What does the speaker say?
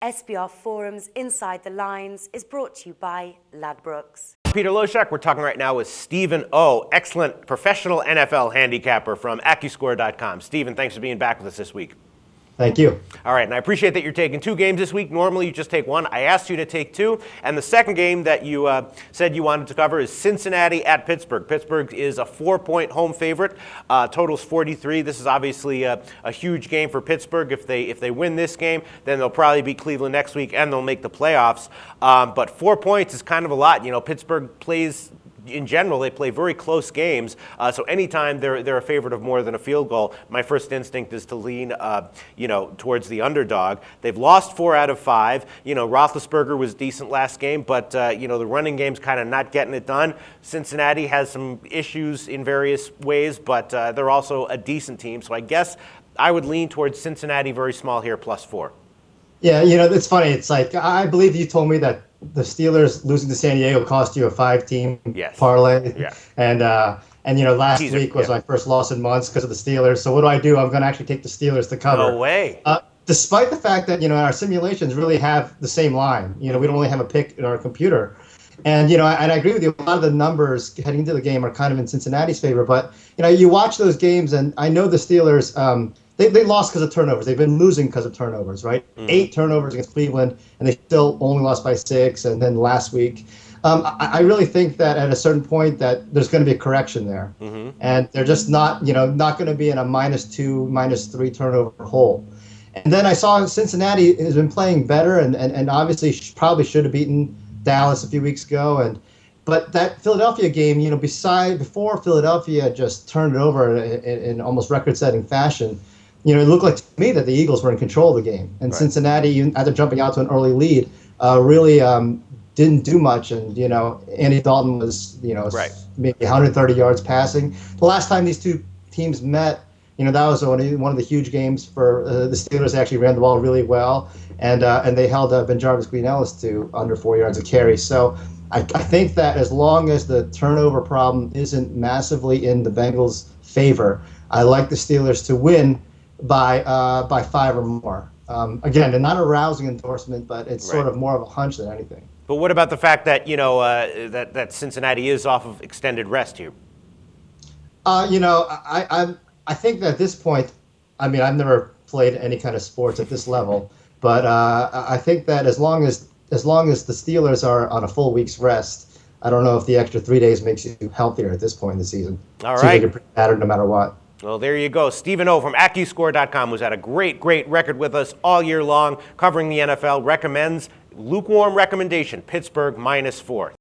SBRForum's Inside the Lines is brought to you by Ladbrokes. Peter Loshak. We're talking right now with Stephen O, excellent professional NFL handicapper from Accuscore.com. Stephen, thanks for being back with us this week. Thank you. All right, and I appreciate that you're taking two games this week. Normally you just take one. I asked you to take two, and the second game that you said you wanted to cover is Cincinnati at Pittsburgh. Pittsburgh is a 4-point home favorite. Total's 43. This is obviously a huge game for Pittsburgh. If they win this game, then they'll probably beat Cleveland next week, and they'll make the playoffs. But 4 points is kind of a lot. You know, Pittsburgh plays. In general, they play very close games, so anytime they're a favorite of more than a field goal, my first instinct is to lean, towards the underdog. They've lost 4 out of 5. You know, Roethlisberger was decent last game, but the running game's kind of not getting it done. Cincinnati has some issues in various ways, but they're also a decent team. So I guess I would lean towards Cincinnati very small here, +4. Yeah, it's funny. It's like, I believe you told me that the Steelers losing to San Diego cost you a 5-team parlay. Yeah. And last week was my first loss in months because of the Steelers. So what do? I'm going to actually take the Steelers to cover. No way. Despite the fact that, our simulations really have the same line. We don't really have a pick in our computer. And, and I agree with you. A lot of the numbers heading into the game are kind of in Cincinnati's favor. But, you watch those games, and I know the Steelers They lost because of turnovers. They've been losing because of turnovers, right? 8 turnovers against Cleveland, and they still only lost by 6. And then last week, I really think that at a certain point that there's going to be a correction there, and they're just not going to be in a -2, -3 turnover hole. And then I saw Cincinnati has been playing better, and obviously probably should have beaten Dallas a few weeks ago, But that Philadelphia game, before Philadelphia just turned it over in almost record-setting fashion, it looked like to me that the Eagles were in control of the game. And Cincinnati, even after jumping out to an early lead, really didn't do much. And, Andy Dalton was, maybe 130 yards passing. The last time these two teams met, that was one of the huge games for the Steelers. They actually ran the ball really well. And they held Ben-Jarvis Green-Ellis to under 4 yards a carry. So I think that as long as the turnover problem isn't massively in the Bengals' favor, I like the Steelers to win by 5 or more. Again, they're not a rousing endorsement, but it's sort of more of a hunch than anything. But what about the fact that that Cincinnati is off of extended rest here? I think that at this point, I've never played any kind of sports at this level, but I think that as long as the Steelers are on a full week's rest, I don't know if the extra 3 days makes you healthier at this point in the season. All right. Seems like you're pretty battered no matter what. Well, there you go. Stephen O from Accuscore.com, who's had a great record with us all year long, covering the NFL, recommends lukewarm recommendation, Pittsburgh -4.